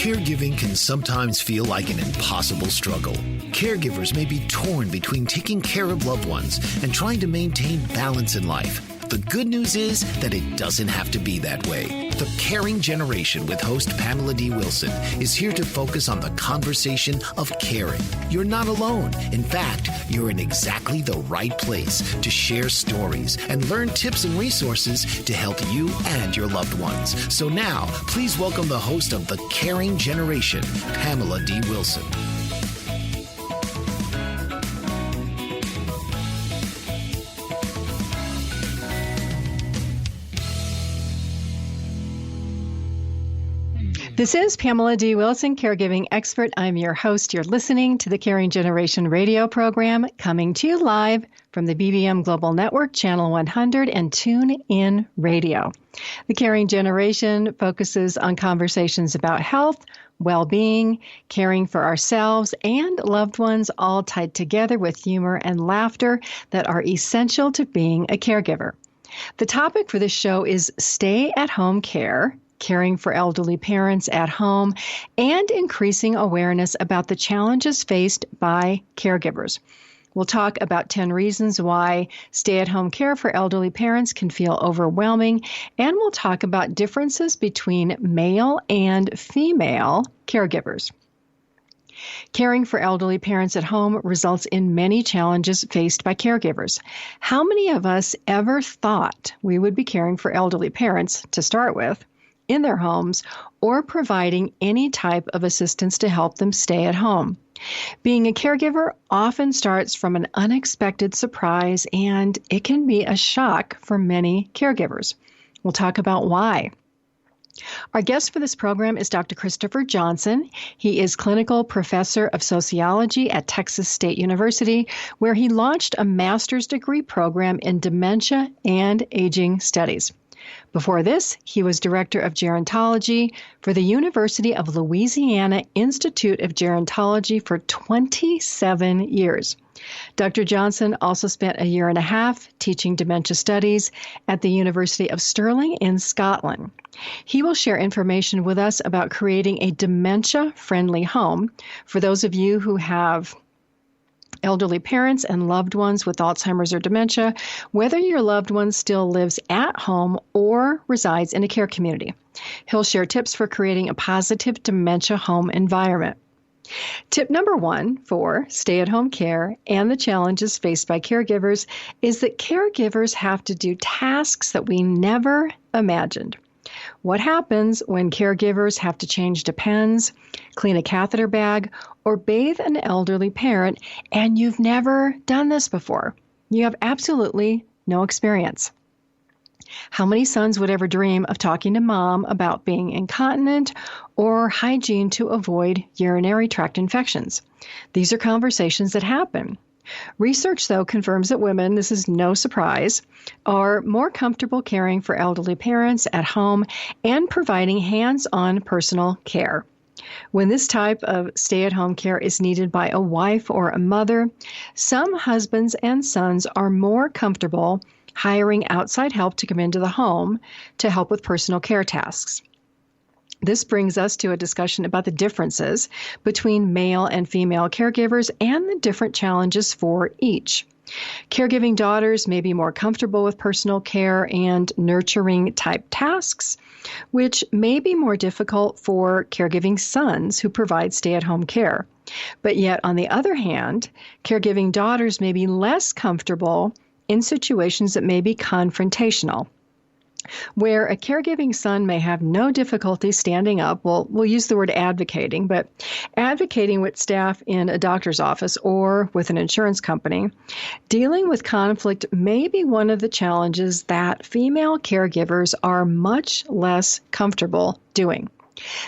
Caregiving can sometimes feel like an impossible struggle. Caregivers may be torn between taking care of loved ones and trying to maintain balance in life. The good news is that it doesn't have to be that way. The Caring Generation with host Pamela D Wilson is here to focus on the conversation of caring. You're not alone. In fact, you're in exactly the right place to share stories and learn tips and resources to help you and your loved ones. So now, please welcome the host of The Caring Generation, Pamela D Wilson. This is Pamela D. Wilson, caregiving expert. I'm your host. You're listening to the Caring Generation radio program, coming to you live from the BBM Global Network, Channel 100, and TuneIn Radio. The Caring Generation focuses on conversations about health, well-being, caring for ourselves and loved ones, all tied together with humor and laughter that are essential to being a caregiver. The topic for this show is stay-at-home care, caring for elderly parents at home, and increasing awareness about the challenges faced by caregivers. We'll talk about 10 reasons why stay-at-home care for elderly parents can feel overwhelming, and we'll talk about differences between male and female caregivers. Caring for elderly parents at home results in many challenges faced by caregivers. How many of us ever thought we would be caring for elderly parents, to start with, in their homes, or providing any type of assistance to help them stay at home? Being a caregiver often starts from an unexpected surprise, and it can be a shock for many caregivers. We'll talk about why. Our guest for this program is Dr. Christopher Johnson. He is clinical professor of sociology at Texas State University, where he launched a master's degree program in dementia and aging studies. Before this, he was director of gerontology for the University of Louisiana Institute of Gerontology for 27 years. Dr. Johnson also spent a year and a half teaching dementia studies at the University of Stirling in Scotland. He will share information with us about creating a dementia-friendly home for those of you who have elderly parents and loved ones with Alzheimer's or dementia, whether your loved one still lives at home or resides in a care community. He'll share tips for creating a positive dementia home environment. Tip number 1 for stay-at-home care and the challenges faced by caregivers is that caregivers have to do tasks that we never imagined. What happens when caregivers have to change depends, clean a catheter bag, or bathe an elderly parent, and you've never done this before? You have absolutely no experience. How many sons would ever dream of talking to mom about being incontinent or hygiene to avoid urinary tract infections? These are conversations that happen. Research, though, confirms that women, this is no surprise, are more comfortable caring for elderly parents at home and providing hands-on personal care. When this type of stay-at-home care is needed by a wife or a mother, some husbands and sons are more comfortable hiring outside help to come into the home to help with personal care tasks. This brings us to a discussion about the differences between male and female caregivers and the different challenges for each. Caregiving daughters may be more comfortable with personal care and nurturing type tasks, which may be more difficult for caregiving sons who provide stay-at-home care. But yet, on the other hand, caregiving daughters may be less comfortable in situations that may be confrontational, where a caregiving son may have no difficulty standing up. Well, we'll use the word advocating, but advocating with staff in a doctor's office or with an insurance company. Dealing with conflict may be one of the challenges that female caregivers are much less comfortable doing.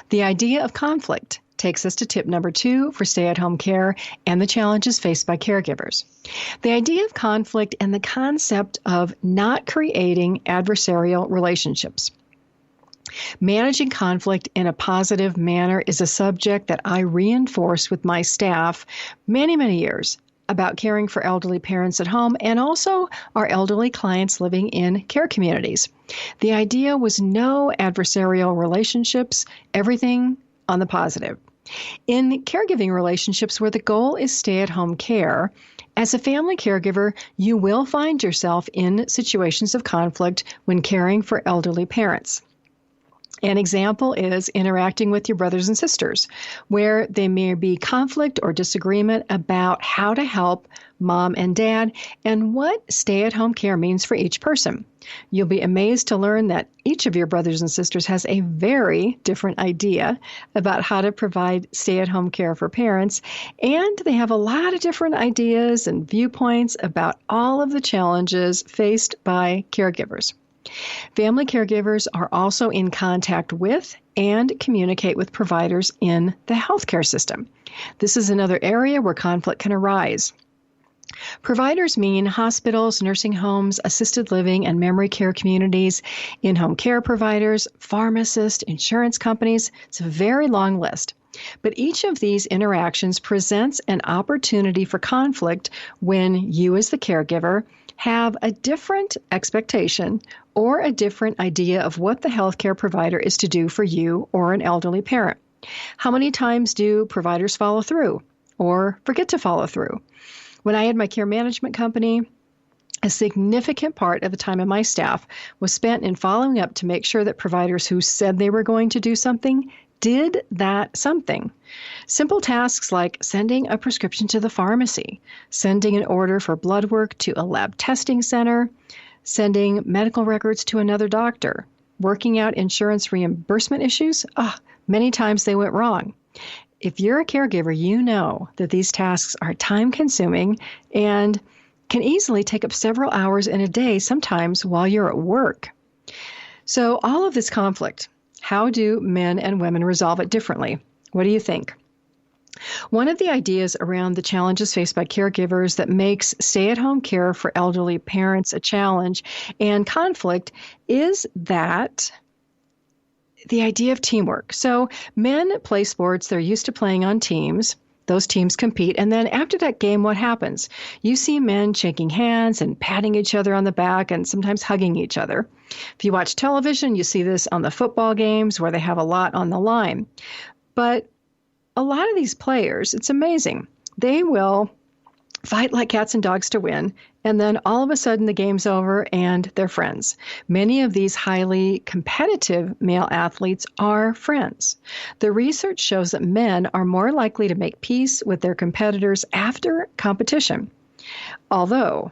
The idea of conflict takes us to tip number 2 for stay-at-home care and the challenges faced by caregivers. The idea of conflict and the concept of not creating adversarial relationships. Managing conflict in a positive manner is a subject that I reinforce with my staff many, many years about caring for elderly parents at home and also our elderly clients living in care communities. The idea was no adversarial relationships. Everything on the positive. In caregiving relationships where the goal is stay-at-home care, as a family caregiver, you will find yourself in situations of conflict when caring for elderly parents. An example is interacting with your brothers and sisters, where there may be conflict or disagreement about how to help mom and dad and what stay-at-home care means for each person. You'll be amazed to learn that each of your brothers and sisters has a very different idea about how to provide stay-at-home care for parents, and they have a lot of different ideas and viewpoints about all of the challenges faced by caregivers. Family caregivers are also in contact with and communicate with providers in the healthcare system. This is another area where conflict can arise. Providers mean hospitals, nursing homes, assisted living and memory care communities, in-home care providers, pharmacists, insurance companies. It's a very long list. But each of these interactions presents an opportunity for conflict when you as the caregiver have a different expectation or a different idea of what the healthcare provider is to do for you or an elderly parent. How many times do providers follow through or forget to follow through? When I had my care management company, a significant part of the time of my staff was spent in following up to make sure that providers who said they were going to do something did that something. Simple tasks like sending a prescription to the pharmacy, sending an order for blood work to a lab testing center, sending medical records to another doctor, working out insurance reimbursement issues. Many times they went wrong. If you're a caregiver, you know that these tasks are time-consuming and can easily take up several hours in a day, sometimes while you're at work. So all of this conflict, how do men and women resolve it differently? What do you think? One of the ideas around the challenges faced by caregivers that makes stay-at-home care for elderly parents a challenge and conflict is that the idea of teamwork. So men play sports. They're used to playing on teams. Those teams compete. And then after that game, what happens? You see men shaking hands and patting each other on the back and sometimes hugging each other. If you watch television, you see this on the football games where they have a lot on the line. But a lot of these players, it's amazing. They will fight like cats and dogs to win, and then all of a sudden the game's over and they're friends. Many of these highly competitive male athletes are friends. The research shows that men are more likely to make peace with their competitors after competition. Although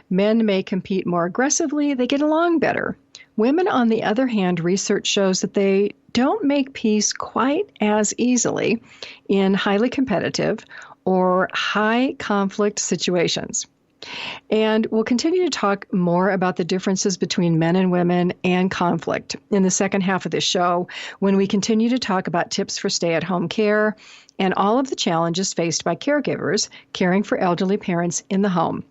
men may compete more aggressively, they get along better. Women, on the other hand, research shows that they don't make peace quite as easily in highly competitive or high conflict situations. And we'll continue to talk more about the differences between men and women and conflict in the second half of this show when we continue to talk about tips for stay-at-home care and all of the challenges faced by caregivers caring for elderly parents in the home.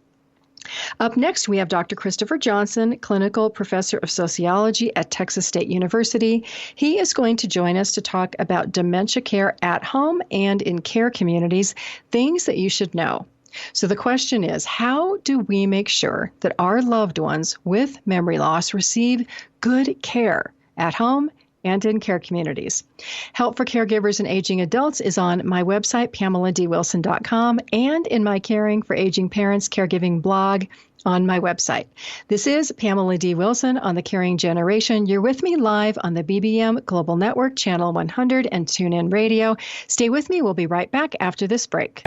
Up next, we have Dr. Christopher Johnson, clinical professor of sociology at Texas State University. He is going to join us to talk about dementia care at home and in care communities, things that you should know. So the question is, how do we make sure that our loved ones with memory loss receive good care at home and in care communities? Help for Caregivers and Aging Adults is on my website, PamelaDWilson.com, and in my Caring for Aging Parents Caregiving blog on my website. This is Pamela D. Wilson on The Caring Generation. You're with me live on the BBM Global Network, Channel 100, and TuneIn Radio. Stay with me. We'll be right back after this break.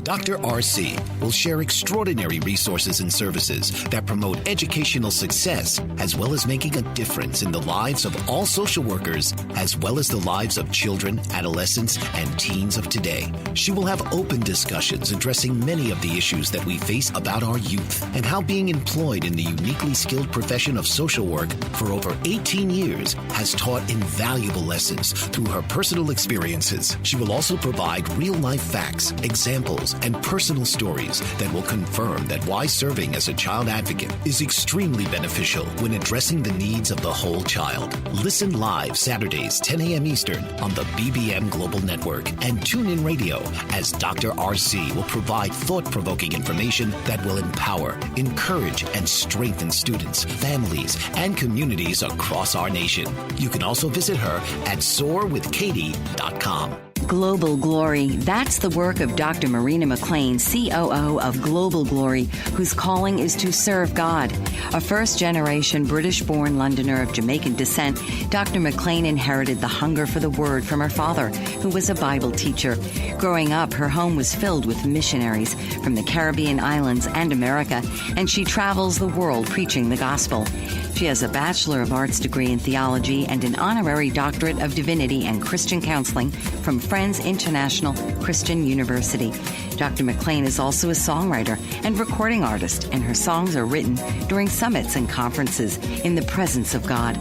Dr. R.C. will share extraordinary resources and services that promote educational success, as well as making a difference in the lives of all social workers, as well as the lives of children, adolescents, and teens of today. She will have open discussions addressing many of the issues that we face about our youth and how being employed in the uniquely skilled profession of social work for over 18 years has taught invaluable lessons through her personal experiences. She will also provide real-life facts, examples, and personal stories that will confirm that why serving as a child advocate is extremely beneficial when addressing the needs of the whole child. Listen live Saturdays, 10 a.m. Eastern on the BBM Global Network and TuneIn Radio as Dr. RC will provide thought-provoking information that will empower, encourage, and strengthen students, families, and communities across our nation. You can also visit her at soarwithkatie.com. Global Glory. That's the work of Dr. Marina McLean, COO of Global Glory, whose calling is to serve God. A first-generation British-born Londoner of Jamaican descent, Dr. McLean inherited the hunger for the Word from her father, who was a Bible teacher. Growing up, her home was filled with missionaries from the Caribbean islands and America, and she travels the world preaching the gospel. She has a Bachelor of Arts degree in theology and an honorary doctorate of divinity and Christian counseling from Friends International Christian University. Dr. McLean is also a songwriter and recording artist, and her songs are written during summits and conferences in the presence of God.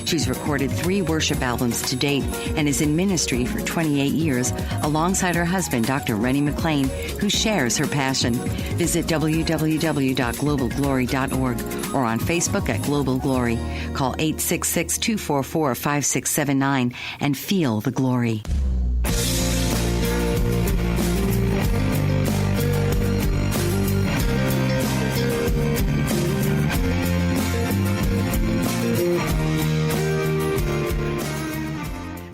She's recorded 3 worship albums to date and is in ministry for 28 years alongside her husband, Dr. Rennie McLean, who shares her passion. Visit www.globalglory.org or on Facebook at Global Glory. Call 866-244-5679 and feel the glory.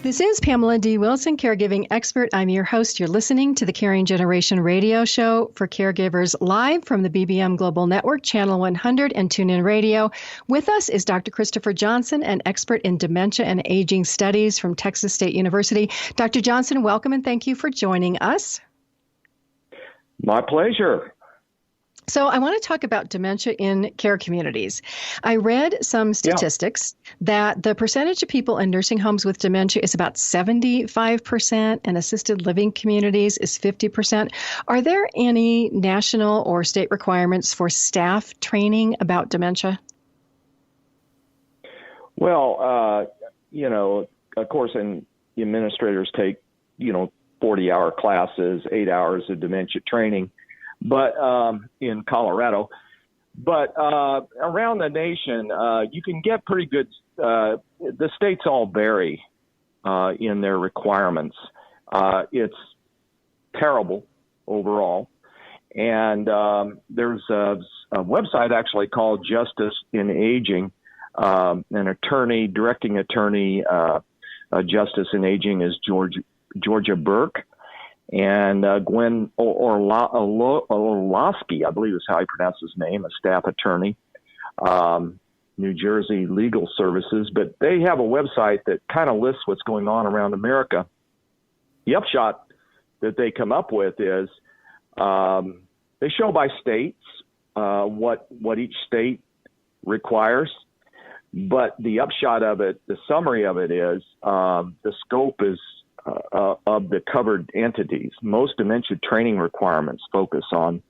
This is Pamela D Wilson, caregiving expert. I'm your host. You're listening to the Caring Generation radio show for caregivers live from the BBM Global Network, Channel 100 and TuneIn Radio. With us is Dr. Christopher Johnson, an expert in dementia and aging studies from Texas State University. Dr. Johnson, welcome and thank you for joining us. My pleasure. So I want to talk about dementia in care communities. I read some statistics that the percentage of people in nursing homes with dementia is about 75%, and assisted living communities is 50%. Are there any national or state requirements for staff training about dementia? Well, of course, and the administrators take, 40-hour classes, 8 hours of dementia training. But in Colorado, but around the nation, you can get pretty good. The states all vary in their requirements. It's terrible overall, and there's a website actually called Justice in Aging. An directing attorney, Justice in Aging is Georgia Burke. And Gwen Orlowski, I believe is how he pronounced his name, a staff attorney, New Jersey Legal Services. But they have a website that kind of lists what's going on around America. The upshot that they come up with is they show by states what each state requires. But the upshot of it, the summary of it is the scope is of the covered entities. Most dementia training requirements focus on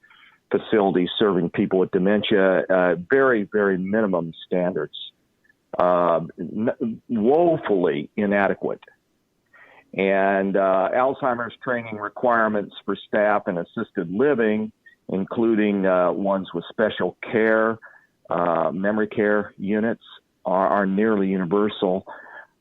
facilities serving people with dementia, very, very minimum standards, woefully inadequate. And Alzheimer's training requirements for staff in assisted living, including ones with special care, memory care units, are nearly universal.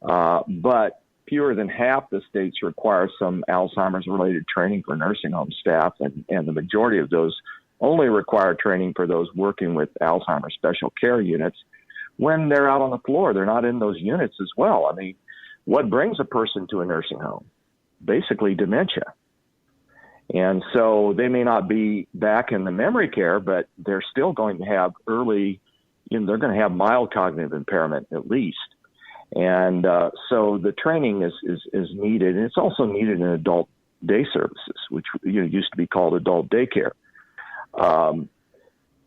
But fewer than half the states require some Alzheimer's-related training for nursing home staff, and the majority of those only require training for those working with Alzheimer's special care units. When they're out on the floor, they're not in those units as well. I mean, what brings a person to a nursing home? Basically dementia. And so they may not be back in the memory care, but they're still going to have they're going to have mild cognitive impairment at least. And so the training is needed, and it's also needed in adult day services, which used to be called adult daycare.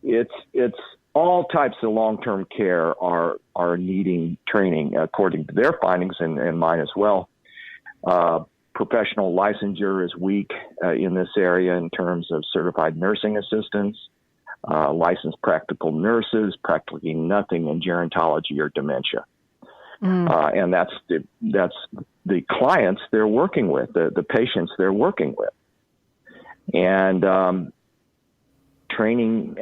It's all types of long-term care are needing training according to their findings and mine as well. Professional licensure is weak in this area in terms of certified nursing assistants, licensed practical nurses, practically nothing in gerontology or dementia. And that's the clients they're working with, the patients they're working with. And training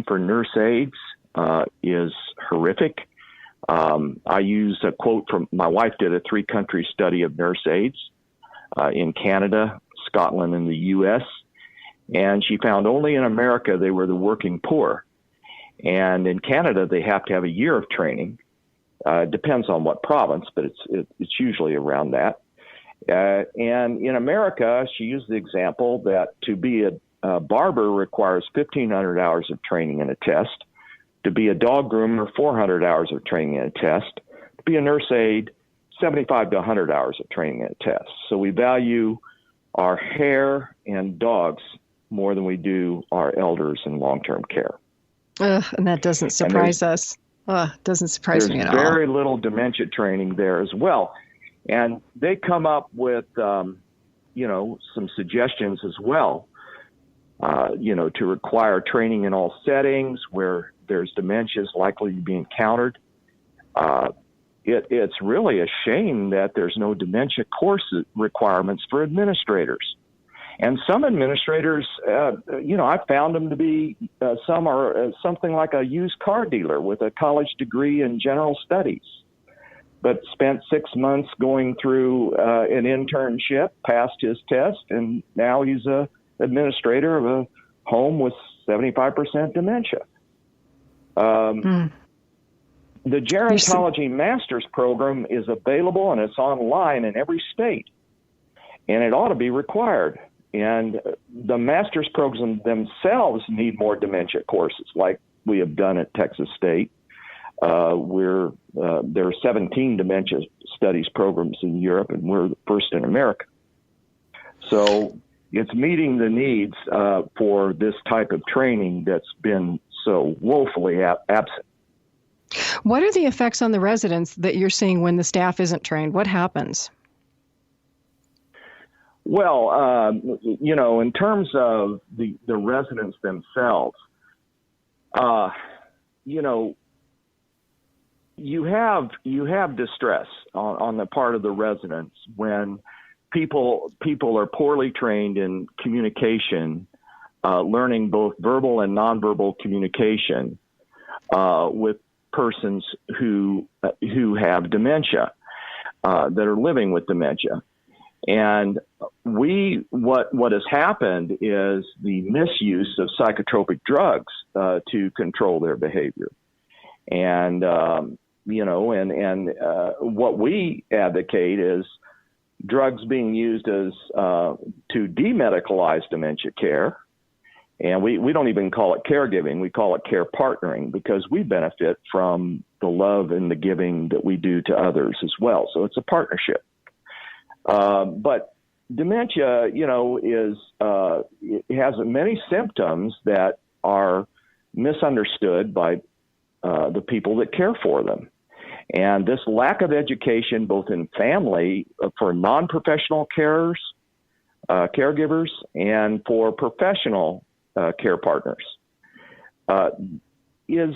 for nurse aides is horrific. I use a quote from my wife. Did a 3-country study of nurse aides in Canada, Scotland, and the U.S., and she found only in America they were the working poor. And in Canada, they have to have a year of training. Depends on what province, but it's usually around that. And in America, she used the example that to be a barber requires 1,500 hours of training and a test. To be a dog groomer, 400 hours of training and a test. To be a nurse aide, 75 to 100 hours of training and a test. So we value our hair and dogs more than we do our elders in long-term care. And that doesn't surprise us. Doesn't surprise me at all. There's very little dementia training there as well. And they come up with, some suggestions as well, to require training in all settings where there's dementia is likely to be encountered. It's really a shame that there's no dementia course requirements for administrators. And some administrators, I found them to be, some are something like a used car dealer with a college degree in general studies, but spent 6 months going through an internship, passed his test, and now he's a administrator of a home with 75% dementia. The gerontology master's program is available and it's online in every state, and it ought to be required. And the master's programs themselves need more dementia courses, like we have done at Texas State. There are 17 dementia studies programs in Europe, and we're the first in America. So it's meeting the needs for this type of training that's been so woefully absent. What are the effects on the residents that you're seeing when the staff isn't trained? What happens? Well, in terms of the residents themselves, you have distress on the part of the residents when people are poorly trained in communication, learning both verbal and nonverbal communication with persons who have dementia, that are living with dementia. And what has happened is the misuse of psychotropic drugs to control their behavior. And what we advocate is drugs being used as to demedicalize dementia care. And we don't even call it caregiving. We call it care partnering because we benefit from the love and the giving that we do to others as well. So it's a partnership. But dementia, it has many symptoms that are misunderstood by the people that care for them. And this lack of education, both in family for non-professional caregivers, and for professional care partners, is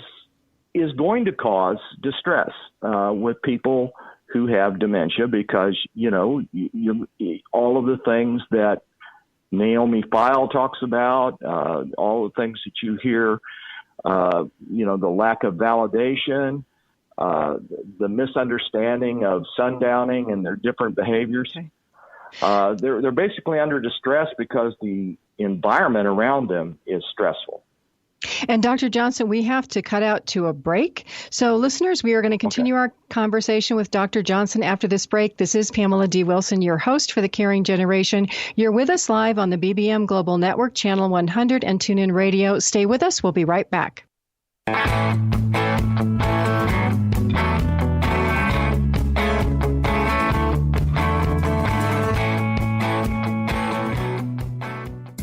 going to cause distress with people who have dementia because, all of the things that Naomi Feil talks about, all the things that you hear, the lack of validation, the misunderstanding of sundowning and their different behaviors. They're basically under distress because the environment around them is stressful. And Dr. Johnson, we have to cut out to a break. So listeners, we are going to continue our conversation with Dr. Johnson after this break. This is Pamela D. Wilson, your host for The Caring Generation. You're with us live on the BBM Global Network, Channel 100 and TuneIn Radio. Stay with us. We'll be right back.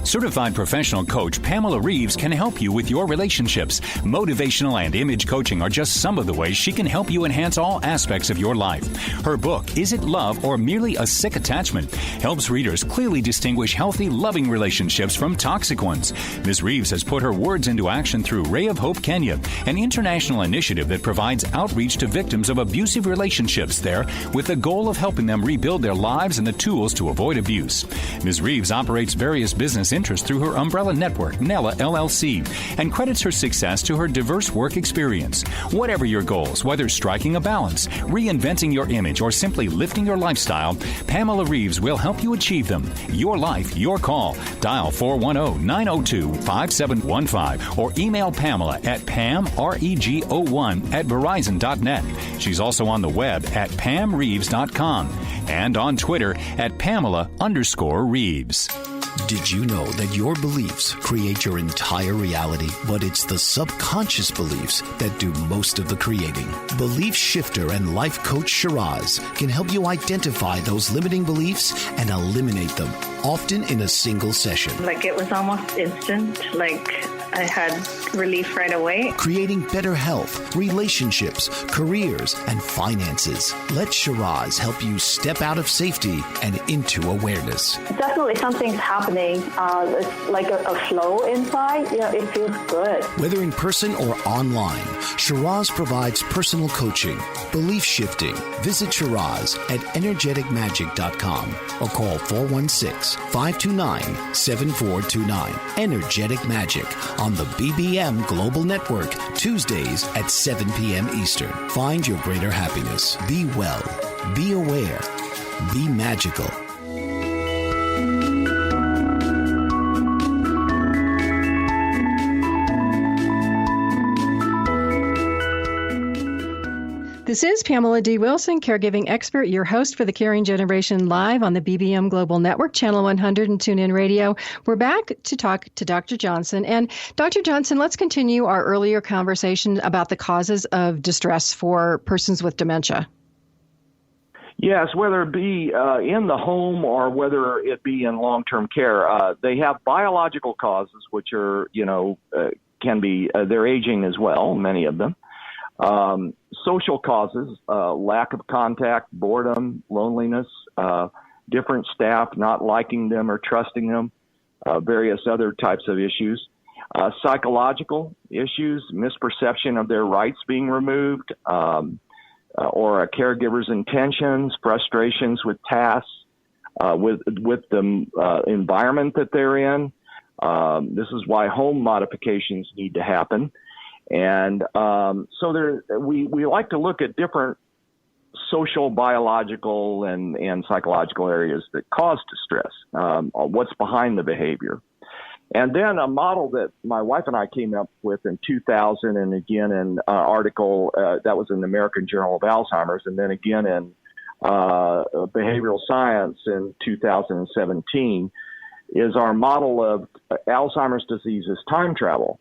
Certified professional coach Pamela Reeves can help you with your relationships. Motivational and image coaching are just some of the ways she can help you enhance all aspects of your life. Her book, Is It Love or Merely a Sick Attachment?, helps readers clearly distinguish healthy, loving relationships from toxic ones. Ms. Reeves has put her words into action through Ray of Hope Kenya, an international initiative that provides outreach to victims of abusive relationships there with the goal of helping them rebuild their lives and the tools to avoid abuse. Ms. Reeves operates various business interests interest through her umbrella network, Nella LLC, and credits her success to her diverse work experience. Whatever your goals, whether striking a balance, reinventing your image, or simply lifting your lifestyle, Pamela Reeves will help you achieve them. Your life, your call. Dial 410-902-5715 or email Pamela at pamregon@verizon.net. She's also on the web at pamreeves.com and on Twitter at Pamela_Reeves. Did you know that your beliefs create your entire reality, but it's the subconscious beliefs that do most of the creating? Belief shifter and life coach Shiraz can help you identify those limiting beliefs and eliminate them, often in a single session. Like it was almost instant, like I had relief right away. Creating better health, relationships, careers, and finances. Let Shiraz help you step out of safety and into awareness. Definitely something's happening. It's like a flow inside. It feels good. Whether in person or online, Shiraz provides personal coaching, belief shifting. Visit Shiraz at energeticmagic.com or call 416-529-7429. Energetic Magic on the BBM Global Network, Tuesdays at 7 p.m. Eastern. Find your greater happiness. Be well. Be aware. Be magical. This is Pamela D Wilson, caregiving expert, your host for the Caring Generation live on the BBM Global Network, Channel 100 and TuneIn Radio. We're back to talk to Dr. Johnson. And Dr. Johnson, let's continue our earlier conversation about the causes of distress for persons with dementia. Yes, whether it be in the home or whether it be in long-term care, they have biological causes, which are, can be, they're aging as well, many of them. Social causes, lack of contact, boredom, loneliness, different staff not liking them or trusting them, various other types of issues. Psychological issues, misperception of their rights being removed, or a caregiver's intentions, frustrations with tasks, with the environment that they're in. This is why home modifications need to happen. And so we like to look at different social, biological, and psychological areas that cause distress, what's behind the behavior. And then a model that my wife and I came up with in 2000, and again in an article that was in the American Journal of Alzheimer's, and then again in Behavioral Science in 2017, is our model of Alzheimer's disease as time travel.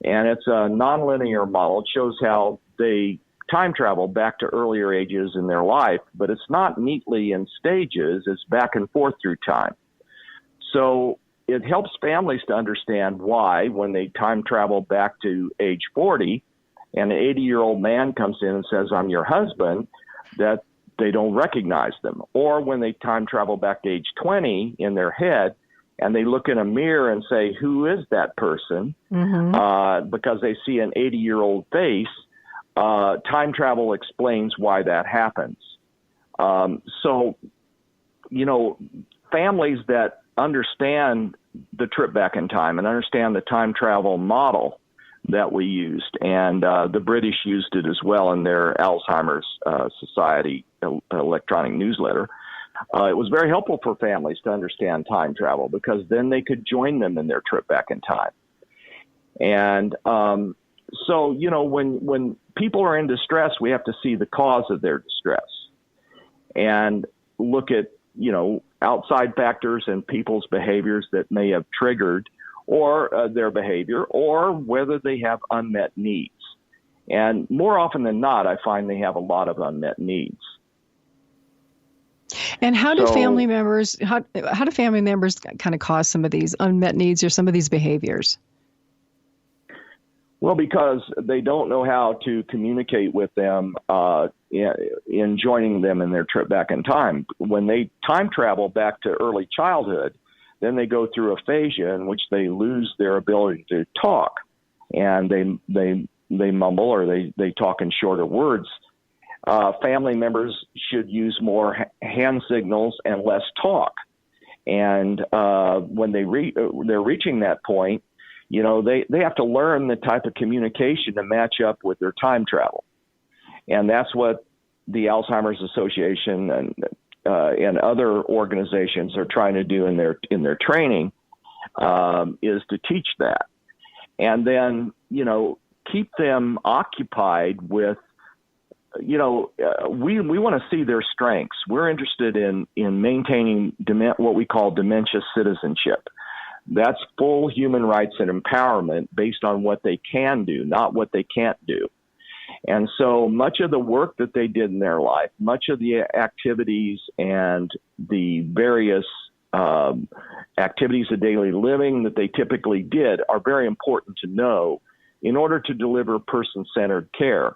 And it's a nonlinear model. It shows how they time travel back to earlier ages in their life, but it's not neatly in stages. It's back and forth through time. So it helps families to understand why, when they time travel back to age 40 and an 80-year-old man comes in and says, "I'm your husband," that they don't recognize them. Or when they time travel back to age 20 in their head, and they look in a mirror and say, "Who is that person?" Because they see an 80-year-old face. Time travel explains why that happens. So, families that understand the trip back in time and understand the time travel model that we used, and the British used it as well in their Alzheimer's Society electronic newsletter. It was very helpful for families to understand time travel, because then they could join them in their trip back in time. And so, when people are in distress, we have to see the cause of their distress and look at, outside factors and people's behaviors that may have triggered or their behavior, or whether they have unmet needs. And more often than not, I find they have a lot of unmet needs. And how do family members kind of cause some of these unmet needs or some of these behaviors? Well, because they don't know how to communicate with them in joining them in their trip back in time. When they time travel back to early childhood, then they go through aphasia in which they lose their ability to talk, and they mumble, or they talk in shorter words. Family members should use more hand signals and less talk. And when they're reaching that point, they have to learn the type of communication to match up with their time travel. And that's what the Alzheimer's Association and other organizations are trying to do in their training, is to teach that. And then, keep them occupied with, we want to see their strengths. We're interested in maintaining what we call dementia citizenship. That's full human rights and empowerment based on what they can do, not what they can't do. And so much of the work that they did in their life, much of the activities and the various activities of daily living that they typically did are very important to know in order to deliver person-centered care.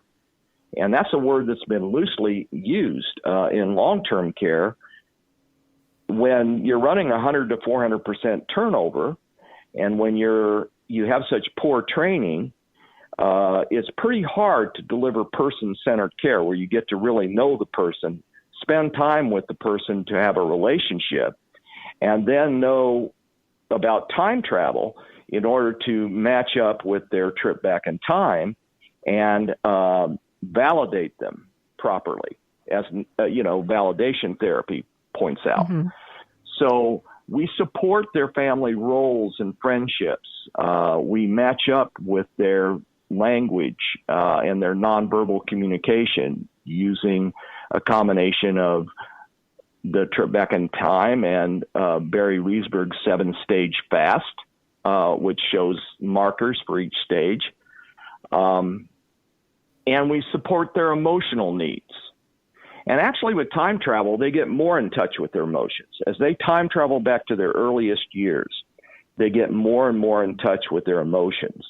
And that's a word that's been loosely used in long-term care. When you're running 100 to 400% turnover, and when you have such poor training, it's pretty hard to deliver person-centered care where you get to really know the person, spend time with the person to have a relationship, and then know about time travel in order to match up with their trip back in time and validate them properly, as validation therapy points out. Mm-hmm. So we support their family roles and friendships. We match up with their language and their nonverbal communication using a combination of the trip back in time and Barry Riesberg's 7-stage fast, which shows markers for each stage. And we support their emotional needs. And actually with time travel, they get more in touch with their emotions. As they time travel back to their earliest years, they get more and more in touch with their emotions.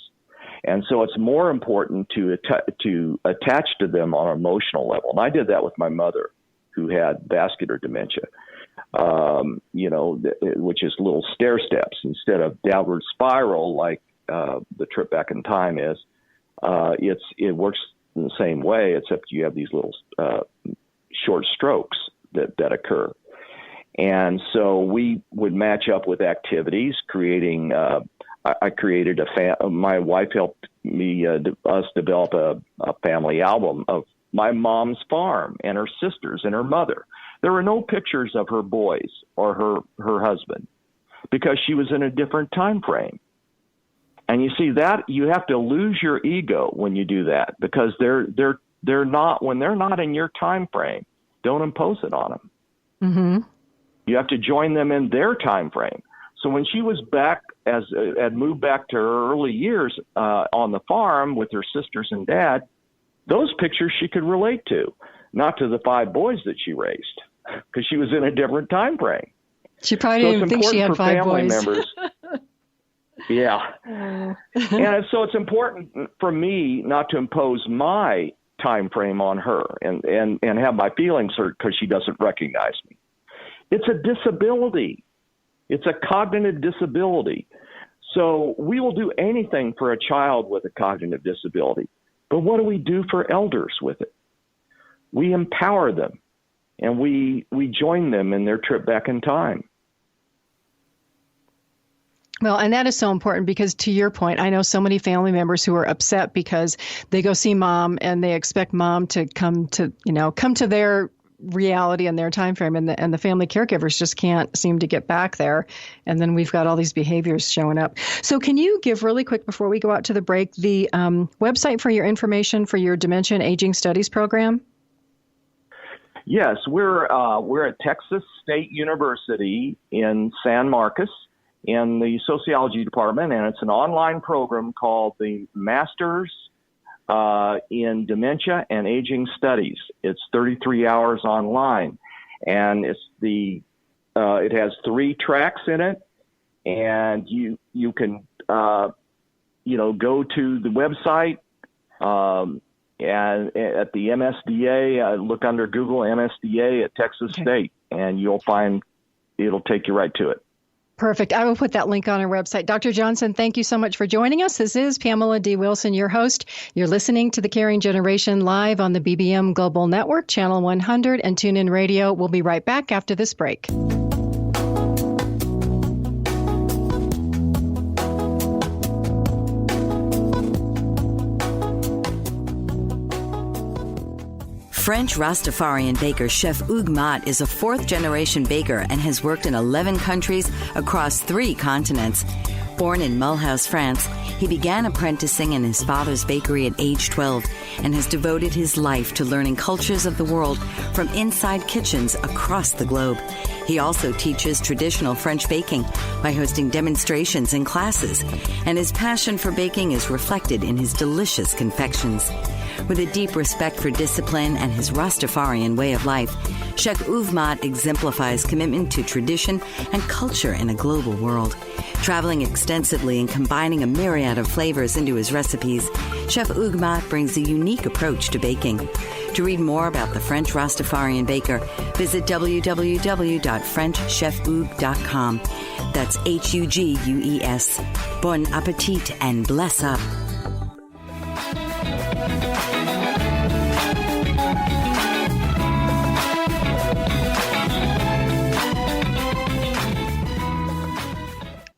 And so it's more important to attach to them on an emotional level. And I did that with my mother, who had vascular dementia, which is little stair steps instead of downward spiral like the trip back in time is. It works in the same way, except you have these little short strokes that occur. And so we would match up with activities, creating. I created my wife helped me us develop a family album of my mom's farm and her sisters and her mother. There were no pictures of her boys or her husband because she was in a different time frame. And you see that you have to lose your ego when you do that, because they're not, when they're not in your time frame, don't impose it on them. Mm-hmm. You have to join them in their time frame. So when she was back had moved back to her early years on the farm with her sisters and dad, those pictures she could relate to, not to the 5 boys that she raised, because she was in a different time frame. She probably didn't even think she had 5 boys. Members. Yeah. And so it's important for me not to impose my time frame on her and have my feelings hurt because she doesn't recognize me. It's a disability. It's a cognitive disability. So we will do anything for a child with a cognitive disability. But what do we do for elders with it? We empower them, and we join them in their trip back in time. Well, and that is so important because, to your point, I know so many family members who are upset because they go see mom and they expect mom to come to their reality and their time frame, and the family caregivers just can't seem to get back there. And then we've got all these behaviors showing up. So can you give really quick, before we go out to the break, the website for your information for your Dementia and Aging Studies program? Yes, we're at Texas State University in San Marcos in the sociology department, and it's an online program called the Masters in Dementia and Aging Studies. It's 33 hours online, and it has 3 tracks in it, and you can go to the website and at the MSDA, look under Google MSDA at Texas State, and you'll find it'll take you right to it. Perfect. I will put that link on our website. Dr. Johnson, thank you so much for joining us. This is Pamela D. Wilson, your host. You're listening to The Caring Generation live on the BBM Global Network, Channel 100, and TuneIn Radio. We'll be right back after this break. French Rastafarian baker Chef Hugues Mott is a fourth-generation baker and has worked in 11 countries across 3 continents. Born in Mulhouse, France, he began apprenticing in his father's bakery at age 12 and has devoted his life to learning cultures of the world from inside kitchens across the globe. He also teaches traditional French baking by hosting demonstrations and classes, and his passion for baking is reflected in his delicious confections. With a deep respect for discipline and his Rastafarian way of life, Chef Hugues Mott exemplifies commitment to tradition and culture in a global world. Traveling extensively and combining a myriad of flavors into his recipes, Chef Hugues Mott brings a unique approach to baking. To read more about the French Rastafarian baker, visit www.frenchchefhugues.com. That's Hugues. Bon appetit and bless up.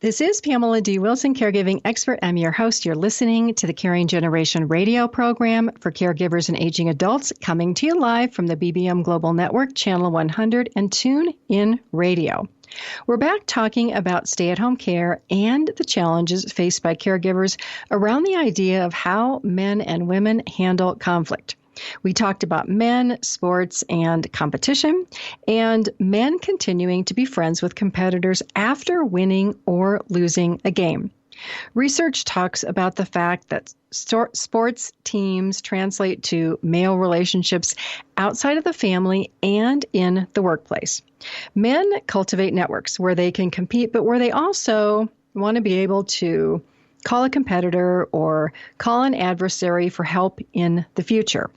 This is Pamela D Wilson, caregiving expert. I'm your host. You're listening to the Caring Generation radio program for caregivers and aging adults, coming to you live from the BBM Global Network, Channel 100, and Tune In Radio. We're back talking about stay-at-home care and the challenges faced by caregivers around the idea of how men and women handle conflict. We talked about men, sports, and competition, and men continuing to be friends with competitors after winning or losing a game. Research talks about the fact that sports teams translate to male relationships outside of the family and in the workplace. Men cultivate networks where they can compete, but where they also want to be able to call a competitor or call an adversary for help in the future.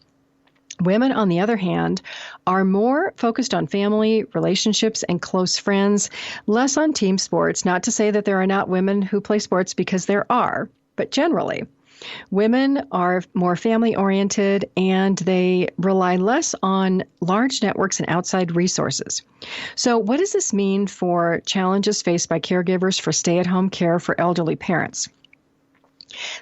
Women, on the other hand, are more focused on family, relationships, and close friends, less on team sports. Not to say that there are not women who play sports, because there are, but generally, women are more family-oriented and they rely less on large networks and outside resources. So what does this mean for challenges faced by caregivers for stay-at-home care for elderly parents?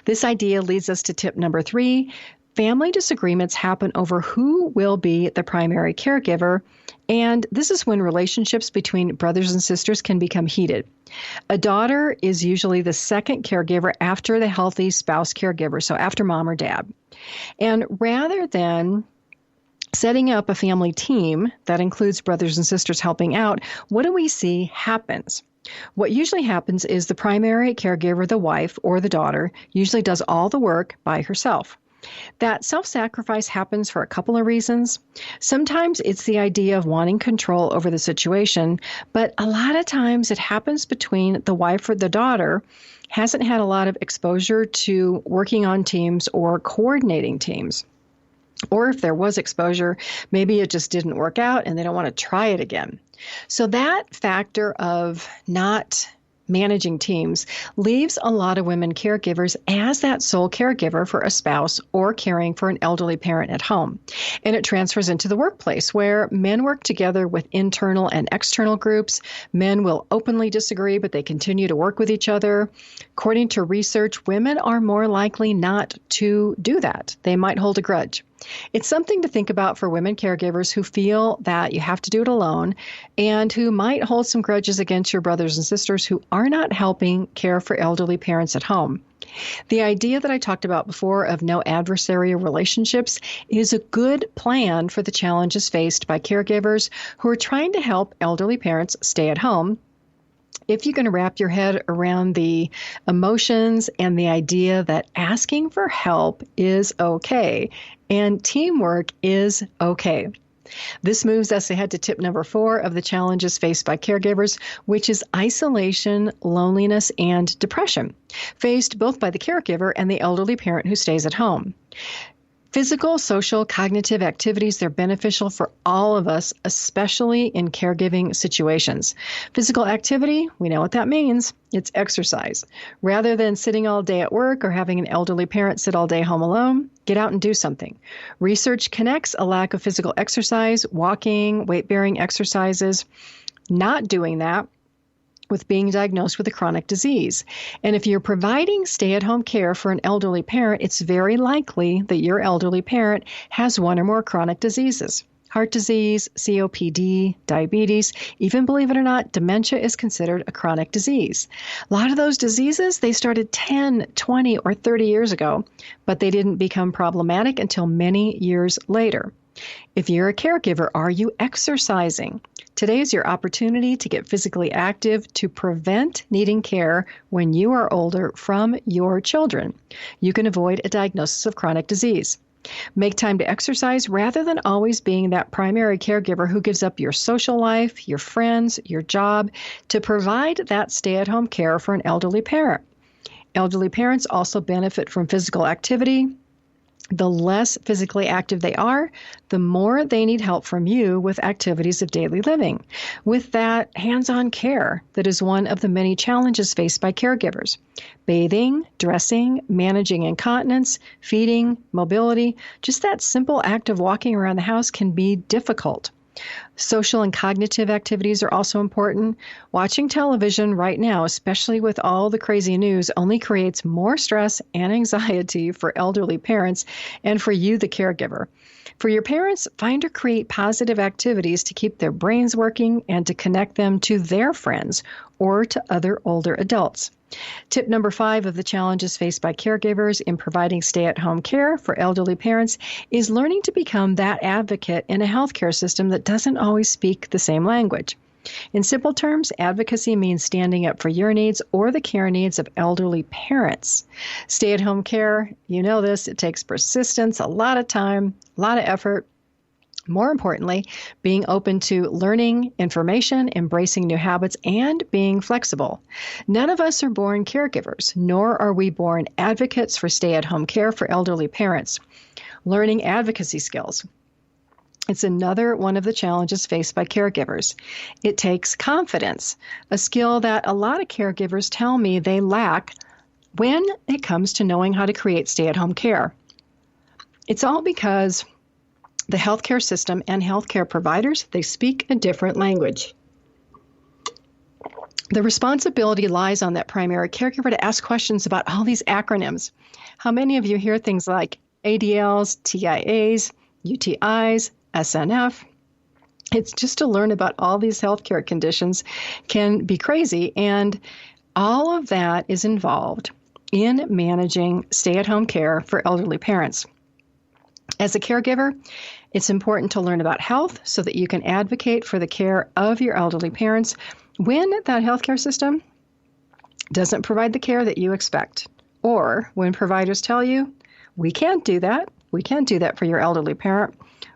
This idea leads us to tip number 3. Family disagreements happen over who will be the primary caregiver, and this is when relationships between brothers and sisters can become heated. A daughter is usually the second caregiver after the healthy spouse caregiver, so after mom or dad. And rather than setting up a family team that includes brothers and sisters helping out, what do we see happens? What usually happens is the primary caregiver, the wife or the daughter, usually does all the work by herself. That self-sacrifice happens for a couple of reasons. Sometimes it's the idea of wanting control over the situation, but a lot of times it happens between the wife or the daughter hasn't had a lot of exposure to working on teams or coordinating teams. Or if there was exposure, maybe it just didn't work out and they don't want to try it again. So that factor of not managing teams leaves a lot of women caregivers as that sole caregiver for a spouse or caring for an elderly parent at home. And it transfers into the workplace where men work together with internal and external groups. Men will openly disagree, but they continue to work with each other. According to research, women are more likely not to do that. They might hold a grudge. It's something to think about for women caregivers who feel that you have to do it alone and who might hold some grudges against your brothers and sisters who are not helping care for elderly parents at home. The idea that I talked about before of no adversarial relationships is a good plan for the challenges faced by caregivers who are trying to help elderly parents stay at home. If you can wrap your head around the emotions and the idea that asking for help is okay and teamwork is okay. This moves us ahead to tip number 4 of the challenges faced by caregivers, which is isolation, loneliness, and depression, faced both by the caregiver and the elderly parent who stays at home. Physical, social, cognitive activities, they're beneficial for all of us, especially in caregiving situations. Physical activity, we know what that means. It's exercise. Rather than sitting all day at work or having an elderly parent sit all day home alone, get out and do something. Research connects a lack of physical exercise, walking, weight-bearing exercises. Not doing that with being diagnosed with a chronic disease. And if you're providing stay-at-home care for an elderly parent, it's very likely that your elderly parent has one or more chronic diseases. Heart disease, COPD, diabetes, even believe it or not, dementia is considered a chronic disease. A lot of those diseases, they started 10, 20, or 30 years ago, but they didn't become problematic until many years later. If you're a caregiver, are you exercising? Today is your opportunity to get physically active to prevent needing care when you are older from your children. You can avoid a diagnosis of chronic disease. Make time to exercise rather than always being that primary caregiver who gives up your social life, your friends, your job to provide that stay-at-home care for an elderly parent. Elderly parents also benefit from physical activity. The less physically active they are, the more they need help from you with activities of daily living, with that hands-on care that is one of the many challenges faced by caregivers. Bathing, dressing, managing incontinence, feeding, mobility, just that simple act of walking around the house can be difficult. Social and cognitive activities are also important. Watching television right now, especially with all the crazy news, only creates more stress and anxiety for elderly parents and for you, the caregiver. For your parents, find or create positive activities to keep their brains working and to connect them to their friends or to other older adults. Tip number 5 of the challenges faced by caregivers in providing stay-at-home care for elderly parents is learning to become that advocate in a healthcare system that doesn't always speak the same language. In simple terms, advocacy means standing up for your needs or the care needs of elderly parents. Stay-at-home care, you know this, it takes persistence, a lot of time, a lot of effort. More importantly, being open to learning information, embracing new habits, and being flexible. None of us are born caregivers, nor are we born advocates for stay-at-home care for elderly parents. Learning advocacy skills. It's another one of the challenges faced by caregivers. It takes confidence, a skill that a lot of caregivers tell me they lack when it comes to knowing how to create stay-at-home care. It's all because the healthcare system and healthcare providers, they speak a different language. The responsibility lies on that primary caregiver to ask questions about all these acronyms. How many of you hear things like ADLs, TIAs, UTIs, SNF? It's just to learn about all these healthcare conditions can be crazy, and all of that is involved in managing stay-at-home care for elderly parents. As a caregiver, it's important to learn about health so that you can advocate for the care of your elderly parents when that healthcare system doesn't provide the care that you expect, or when providers tell you, we can't do that for your elderly parent,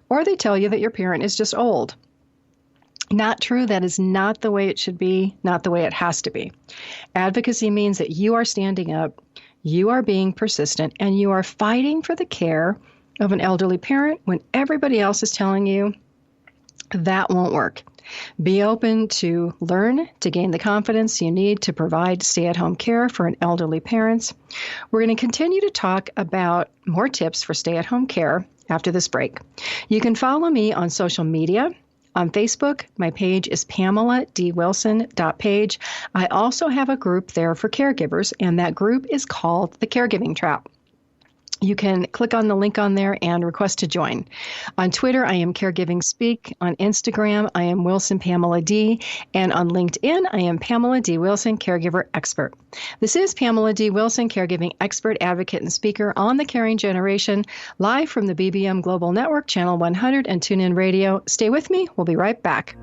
or they tell you that your parent is just old. Not true. That is not the way it should be, not the way it has to be. Advocacy means that you are standing up, you are being persistent, and you are fighting for the care of an elderly parent when everybody else is telling you that won't work. Be open to learn to gain the confidence you need to provide stay-at-home care for an elderly parent. We're going to continue to talk about more tips for stay-at-home care after this break. You can follow me on social media. On Facebook, my page is Pamela D Wilson .page. I also have a group there for caregivers, and that group is called the Caregiving Trap. You can click on the link on there and request to join. On Twitter, I am Caregiving Speak. On Instagram, I am Wilson Pamela D. And on LinkedIn, I am Pamela D. Wilson, Caregiver Expert. This is Pamela D. Wilson, Caregiving Expert, Advocate, and Speaker on the Caring Generation, live from the BBM Global Network, Channel 100, and TuneIn Radio. Stay with me. We'll be right back.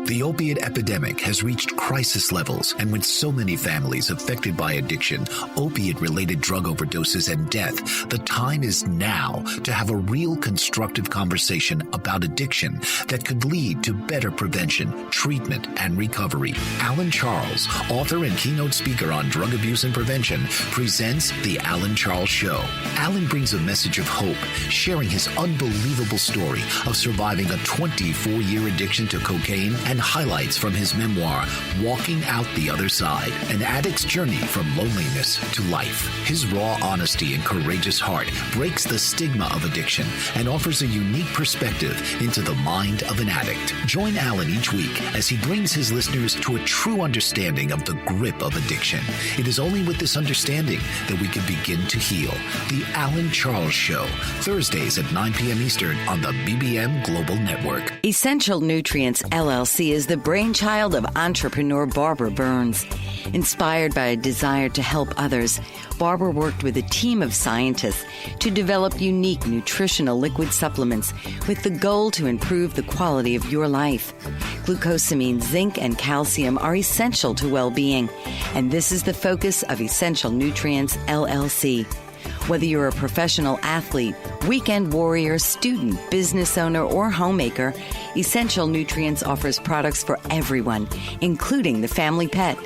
The opiate epidemic has reached crisis levels, and with so many families affected by addiction, opiate-related drug overdoses, and death, the time is now to have a real constructive conversation about addiction that could lead to better prevention, treatment, and recovery. Alan Charles, author and keynote speaker on drug abuse and prevention, presents The Alan Charles Show. Alan brings a message of hope, sharing his unbelievable story of surviving a 24-year addiction to cocaine and highlighting highlights from his memoir, Walking Out the Other Side, an addict's journey from loneliness to life. His raw honesty and courageous heart breaks the stigma of addiction and offers a unique perspective into the mind of an addict. Join Alan each week as he brings his listeners to a true understanding of the grip of addiction. It is only with this understanding that we can begin to heal. The Alan Charles Show, Thursdays at 9 p.m. Eastern on the BBM Global Network. Essential Nutrients LLC is the brainchild of entrepreneur Barbara Burns. Inspired by a desire to help others, Barbara worked with a team of scientists to develop unique nutritional liquid supplements with the goal to improve the quality of your life. Glucosamine, zinc, and calcium are essential to well-being, and this is the focus of Essential Nutrients LLC. Whether you're a professional athlete, weekend warrior, student, business owner, or homemaker, Essential Nutrients offers products for everyone, including the family pet.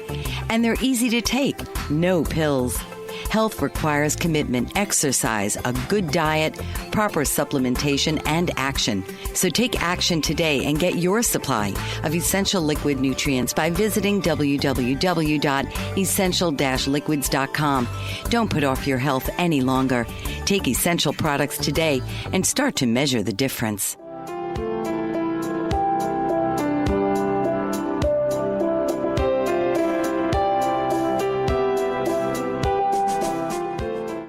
And they're easy to take, no pills. Health requires commitment, exercise, a good diet, proper supplementation, and action. So take action today and get your supply of essential liquid nutrients by visiting www.essential-liquids.com. Don't put off your health any longer. Take essential products today and start to measure the difference.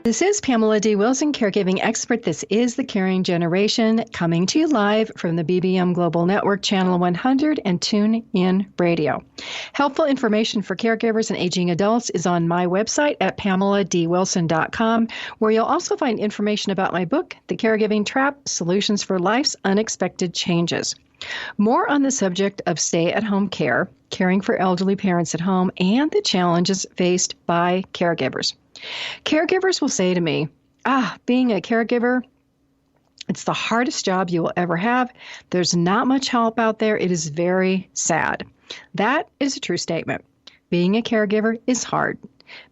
This is Pamela D Wilson, caregiving expert. This is The Caring Generation, coming to you live from the BBM Global Network, Channel 100, and TuneIn Radio. Helpful information for caregivers and aging adults is on my website at PamelaDWilson.com, where you'll also find information about my book, The Caregiving Trap, Solutions for Life's Unexpected Changes. More on the subject of stay-at-home care, caring for elderly parents at home, and the challenges faced by caregivers. Caregivers will say to me, being a caregiver, it's the hardest job you will ever have. There's not much help out there. It is very sad. That is a true statement. Being a caregiver is hard.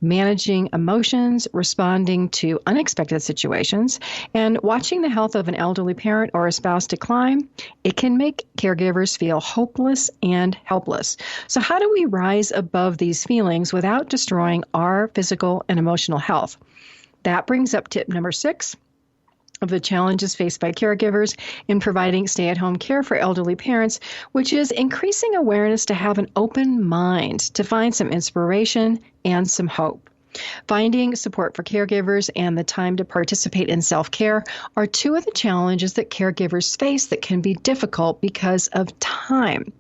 Managing emotions, responding to unexpected situations, and watching the health of an elderly parent or a spouse decline, it can make caregivers feel hopeless and helpless. So how do we rise above these feelings without destroying our physical and emotional health? That brings up tip number 6 of the challenges faced by caregivers in providing stay-at-home care for elderly parents, which is increasing awareness to have an open mind, to find some inspiration and some hope. Finding support for caregivers and the time to participate in self-care are two of the challenges that caregivers face that can be difficult because of time.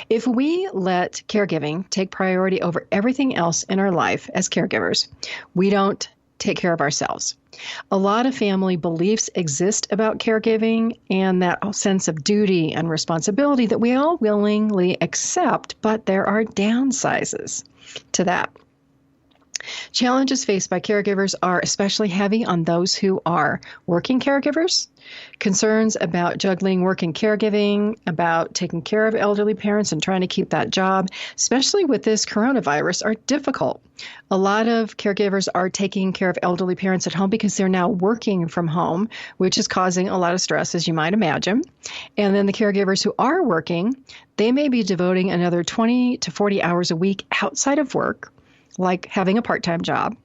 If we let caregiving take priority over everything else in our life as caregivers, we don't take care of ourselves. A lot of family beliefs exist about caregiving and that sense of duty and responsibility that we all willingly accept, but there are downsides to that. Challenges faced by caregivers are especially heavy on those who are working caregivers. Concerns about juggling work and caregiving, about taking care of elderly parents and trying to keep that job, especially with this coronavirus, are difficult. A lot of caregivers are taking care of elderly parents at home because they're now working from home, which is causing a lot of stress, as you might imagine. And then the caregivers who are working, they may be devoting another 20 to 40 hours a week outside of work, like having a part-time job,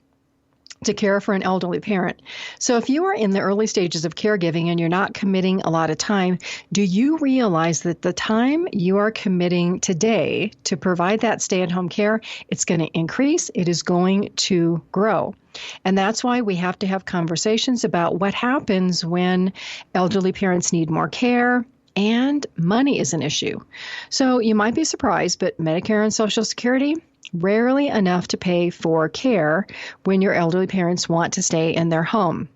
to care for an elderly parent. So if you are in the early stages of caregiving and you're not committing a lot of time, do you realize that the time you are committing today to provide that stay-at-home care, it's going to increase, it is going to grow. And that's why we have to have conversations about what happens when elderly parents need more care, and money is an issue. So you might be surprised, but Medicare and Social Security, rarely enough to pay for care when your elderly parents want to stay in their home.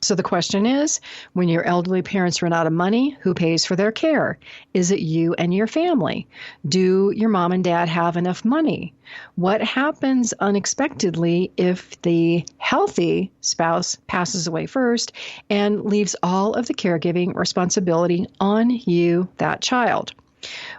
So the question is, when your elderly parents run out of money, who pays for their care? Is it you and your family? Do your mom and dad have enough money? What happens unexpectedly if the healthy spouse passes away first and leaves all of the caregiving responsibility on you, that child?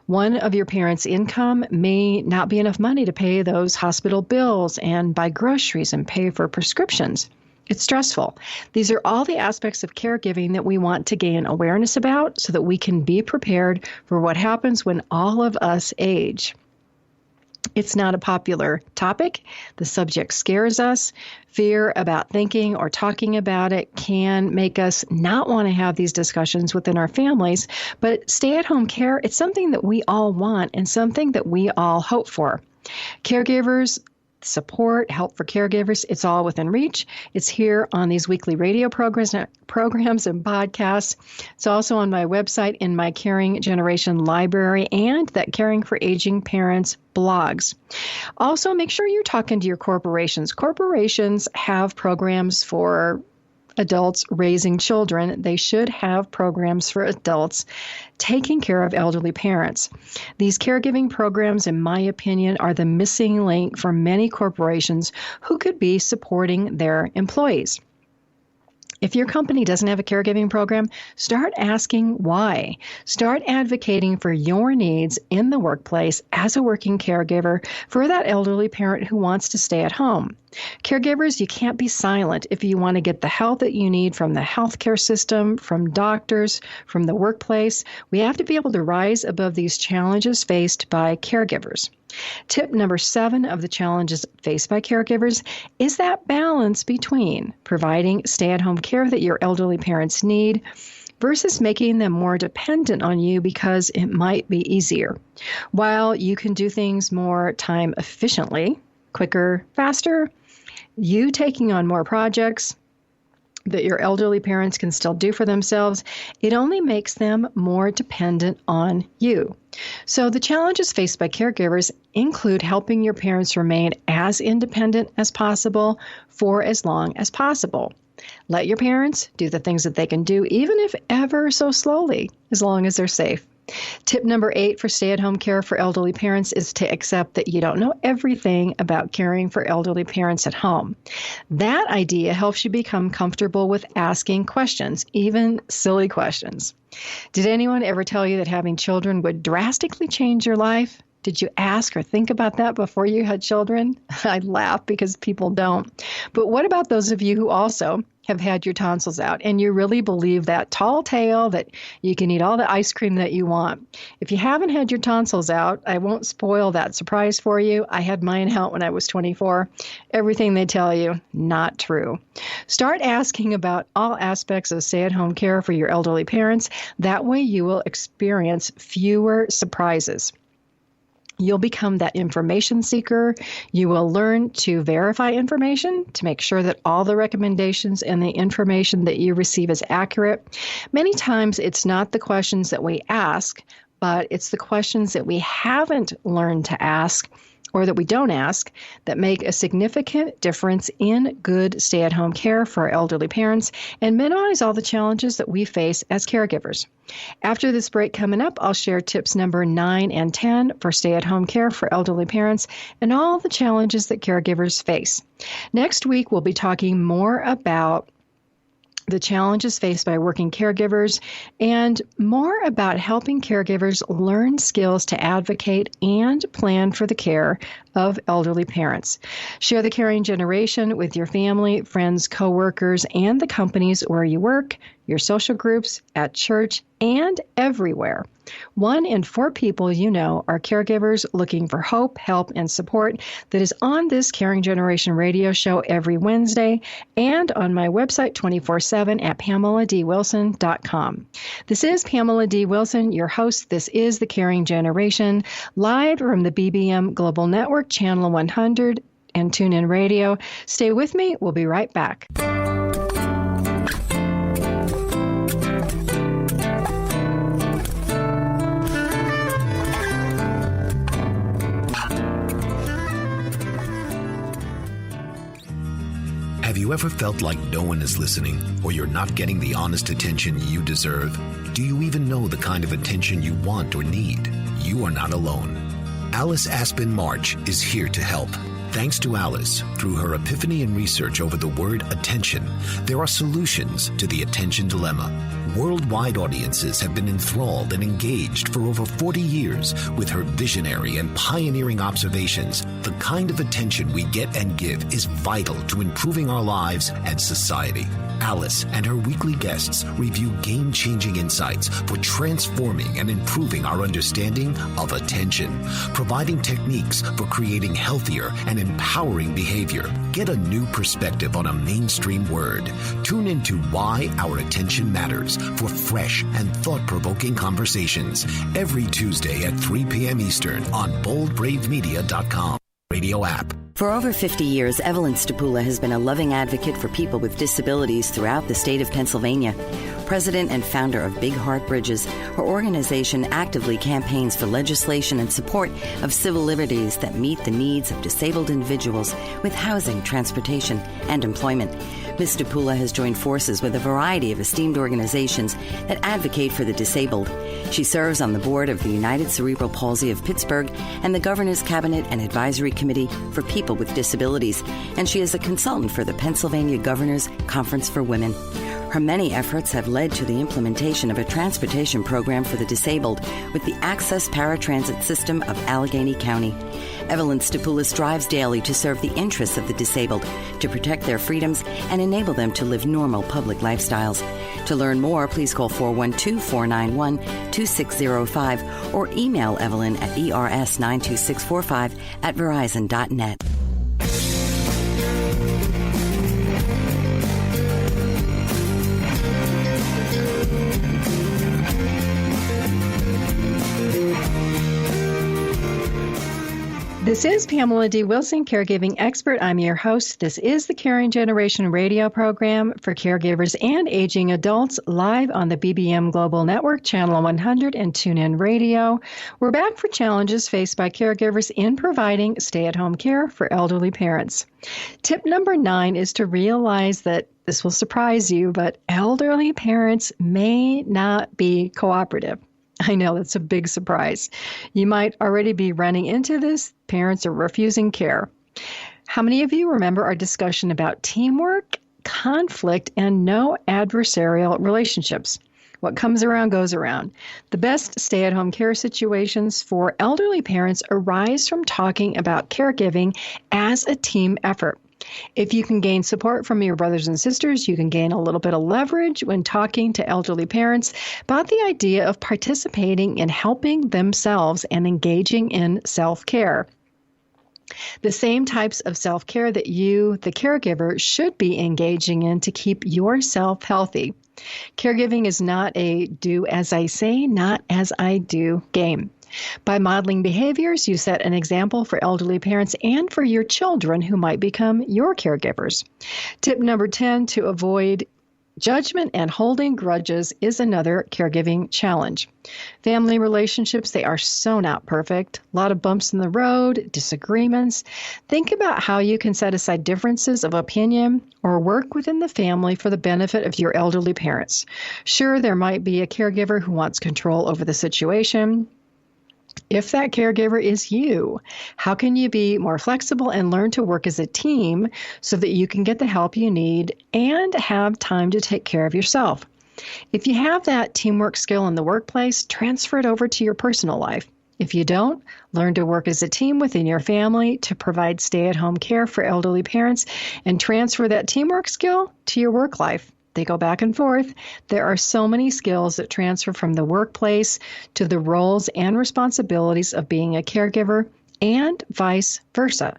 One of your parents' income may not be enough money to pay those hospital bills and buy groceries and pay for prescriptions. It's stressful. These are all the aspects of caregiving that we want to gain awareness about so that we can be prepared for what happens when all of us age. It's not a popular topic. The subject scares us. Fear about thinking or talking about it can make us not want to have these discussions within our families. But stay-at-home care, it's something that we all want and something that we all hope for. Caregivers, support, help for caregivers, it's all within reach. It's here on these weekly radio programs and podcasts. It's also on my website in my Caring Generation library and that Caring for Aging Parents blogs. Also, make sure you're talking to your corporations. Corporations have programs for adults raising children. They should have programs for adults taking care of elderly parents. These caregiving programs, in my opinion, are the missing link for many corporations who could be supporting their employees. If your company doesn't have a caregiving program, start asking why. Start advocating for your needs in the workplace as a working caregiver for that elderly parent who wants to stay at home. Caregivers, you can't be silent if you want to get the help that you need from the healthcare system, from doctors, from the workplace. We have to be able to rise above these challenges faced by caregivers. Tip number 7 of the challenges faced by caregivers is that balance between providing stay-at-home care that your elderly parents need versus making them more dependent on you because it might be easier. While you can do things more time efficiently, quicker, faster, you taking on more projects that your elderly parents can still do for themselves, it only makes them more dependent on you. So the challenges faced by caregivers include helping your parents remain as independent as possible for as long as possible. Let your parents do the things that they can do, even if ever so slowly, as long as they're safe. Tip number 8 for stay-at-home care for elderly parents is to accept that you don't know everything about caring for elderly parents at home. That idea helps you become comfortable with asking questions, even silly questions. Did anyone ever tell you that having children would drastically change your life? Did you ask or think about that before you had children? I laugh because people don't. But what about those of you who also have had your tonsils out and you really believe that tall tale that you can eat all the ice cream that you want? If you haven't had your tonsils out, I won't spoil that surprise for you. I had mine out when I was 24. Everything they tell you, not true. Start asking about all aspects of stay-at-home care for your elderly parents. That way you will experience fewer surprises. You'll become that information seeker. You will learn to verify information to make sure that all the recommendations and the information that you receive is accurate. Many times it's not the questions that we ask, but it's the questions that we haven't learned to ask or that we don't ask that make a significant difference in good stay-at-home care for our elderly parents and minimize all the challenges that we face as caregivers. After this break coming up, I'll share tips number 9 and 10 for stay-at-home care for elderly parents and all the challenges that caregivers face. Next week, we'll be talking more about the challenges faced by working caregivers, and more about helping caregivers learn skills to advocate and plan for the care of elderly parents. Share the Caring Generation with your family, friends, coworkers, and the companies where you work, your social groups, at church, and everywhere. 1 in 4 people you know are caregivers looking for hope, help, and support that is on this Caring Generation radio show every Wednesday and on my website 24/7 at PamelaDWilson.com. This is Pamela D. Wilson, your host. This is the Caring Generation, live from the BBM Global Network, Channel 100, and TuneIn Radio. Stay with me. We'll be right back. Have you ever felt like no one is listening, or you're not getting the honest attention you deserve? Do you even know the kind of attention you want or need? You are not alone. Alice Aspen March is here to help. Thanks to Alice, through her epiphany and research over the word attention, there are solutions to the attention dilemma. Worldwide audiences have been enthralled and engaged for over 40 years with her visionary and pioneering observations. The kind of attention we get and give is vital to improving our lives and society. Alice and her weekly guests review game-changing insights for transforming and improving our understanding of attention, providing techniques for creating healthier and empowering behavior. Get a new perspective on a mainstream word. Tune into Why Our Attention Matters for fresh and thought-provoking conversations every Tuesday at 3 p.m. Eastern on boldbravemedia.com radio app. For over 50 years, Evelyn Stapula has been a loving advocate for people with disabilities throughout the state of Pennsylvania. President and founder of Big Heart Bridges, her organization actively campaigns for legislation and support of civil liberties that meet the needs of disabled individuals with housing, transportation, and employment. Ms. Stapula has joined forces with a variety of esteemed organizations that advocate for the disabled. She serves on the board of the United Cerebral Palsy of Pittsburgh and the Governor's Cabinet and Advisory Committee for People with Disabilities, and she is a consultant for the Pennsylvania Governor's Conference for Women. Her many efforts have led to the implementation of a transportation program for the disabled with the Access Paratransit System of Allegheny County. Evelyn Stapula strives daily to serve the interests of the disabled, to protect their freedoms, and enable them to live normal public lifestyles. To learn more, please call 412-491-2605 or email Evelyn at ers92645@verizon.net. This is Pamela D Wilson, caregiving expert. I'm your host. This is the Caring Generation radio program for caregivers and aging adults, live on the BBM Global Network, Channel 100 and TuneIn Radio. We're back for challenges faced by caregivers in providing stay-at-home care for elderly parents. Tip number 9 is to realize that this will surprise you, but elderly parents may not be cooperative. I know that's a big surprise. You might already be running into this. Parents are refusing care. How many of you remember our discussion about teamwork, conflict, and no adversarial relationships? What comes around goes around. The best stay-at-home care situations for elderly parents arise from talking about caregiving as a team effort. If you can gain support from your brothers and sisters, you can gain a little bit of leverage when talking to elderly parents about the idea of participating in helping themselves and engaging in self-care. The same types of self-care that you, the caregiver, should be engaging in to keep yourself healthy. Caregiving is not a do as I say, not as I do game. By modeling behaviors, you set an example for elderly parents and for your children who might become your caregivers. Tip number 10, to avoid judgment and holding grudges, is another caregiving challenge. Family relationships, they are so not perfect. A lot of bumps in the road, disagreements. Think about how you can set aside differences of opinion or work within the family for the benefit of your elderly parents. Sure, there might be a caregiver who wants control over the situation. If that caregiver is you, how can you be more flexible and learn to work as a team so that you can get the help you need and have time to take care of yourself? If you have that teamwork skill in the workplace, transfer it over to your personal life. If you don't, learn to work as a team within your family to provide stay-at-home care for elderly parents and transfer that teamwork skill to your work life. They go back and forth. There are so many skills that transfer from the workplace to the roles and responsibilities of being a caregiver and vice versa.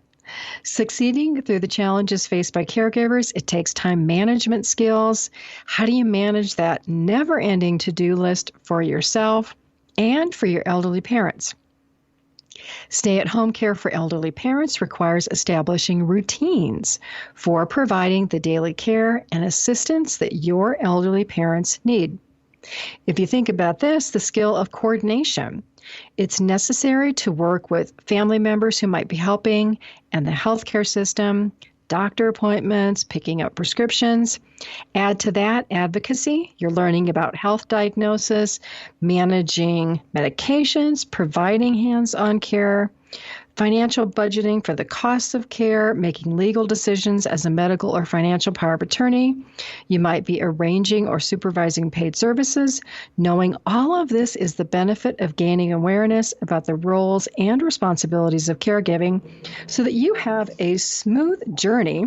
Succeeding through the challenges faced by caregivers, it takes time management skills. How do you manage that never-ending to-do list for yourself and for your elderly parents? Stay-at-home care for elderly parents requires establishing routines for providing the daily care and assistance that your elderly parents need. If you think about this, the skill of coordination, it's necessary to work with family members who might be helping and the healthcare system, doctor appointments, picking up prescriptions. Add to that advocacy. You're learning about health diagnosis, managing medications, providing hands-on care. financial budgeting for the costs of care, making legal decisions as a medical or financial power of attorney. You might be arranging or supervising paid services. Knowing all of this is the benefit of gaining awareness about the roles and responsibilities of caregiving so that you have a smooth journey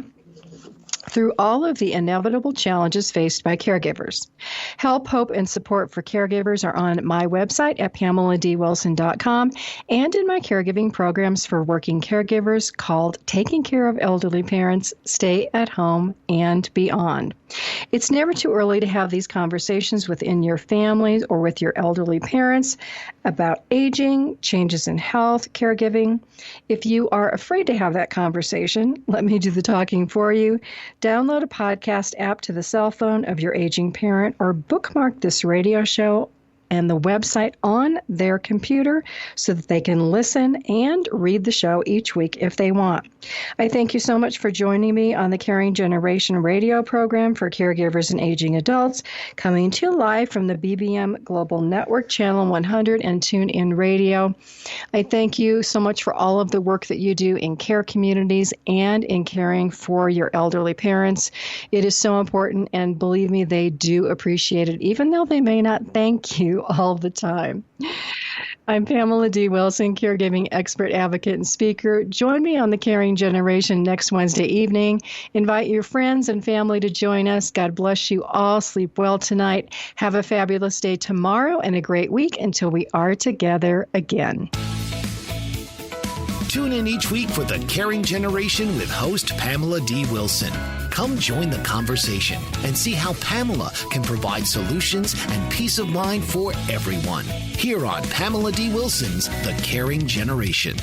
through all of the inevitable challenges faced by caregivers. Help, hope, and support for caregivers are on my website at PamelaDWilson.com and in my caregiving programs for working caregivers called Taking Care of Elderly Parents, Stay at Home, and Beyond. It's never too early to have these conversations within your families or with your elderly parents about aging, changes in health, caregiving. If you are afraid to have that conversation, let me do the talking for you. Download a podcast app to the cell phone of your aging parent or bookmark this radio show and the website on their computer so that they can listen and read the show each week if they want. I thank you so much for joining me on the Caring Generation radio program for caregivers and aging adults, coming to you live from the BBM Global Network, Channel 100 and TuneIn Radio. I thank you so much for all of the work that you do in care communities and in caring for your elderly parents. It is so important, and believe me, they do appreciate it, even though they may not thank you all the time. I'm Pamela D Wilson, caregiving expert, advocate, and speaker. Join me on the Caring Generation next Wednesday evening. Invite your friends and family to join us. God bless you all. Sleep well tonight. Have a fabulous day tomorrow and a great week until we are together again. Tune in each week for the Caring Generation with host Pamela D Wilson. Come join the conversation and see how Pamela can provide solutions and peace of mind for everyone. Here on Pamela D Wilson's The Caring Generation.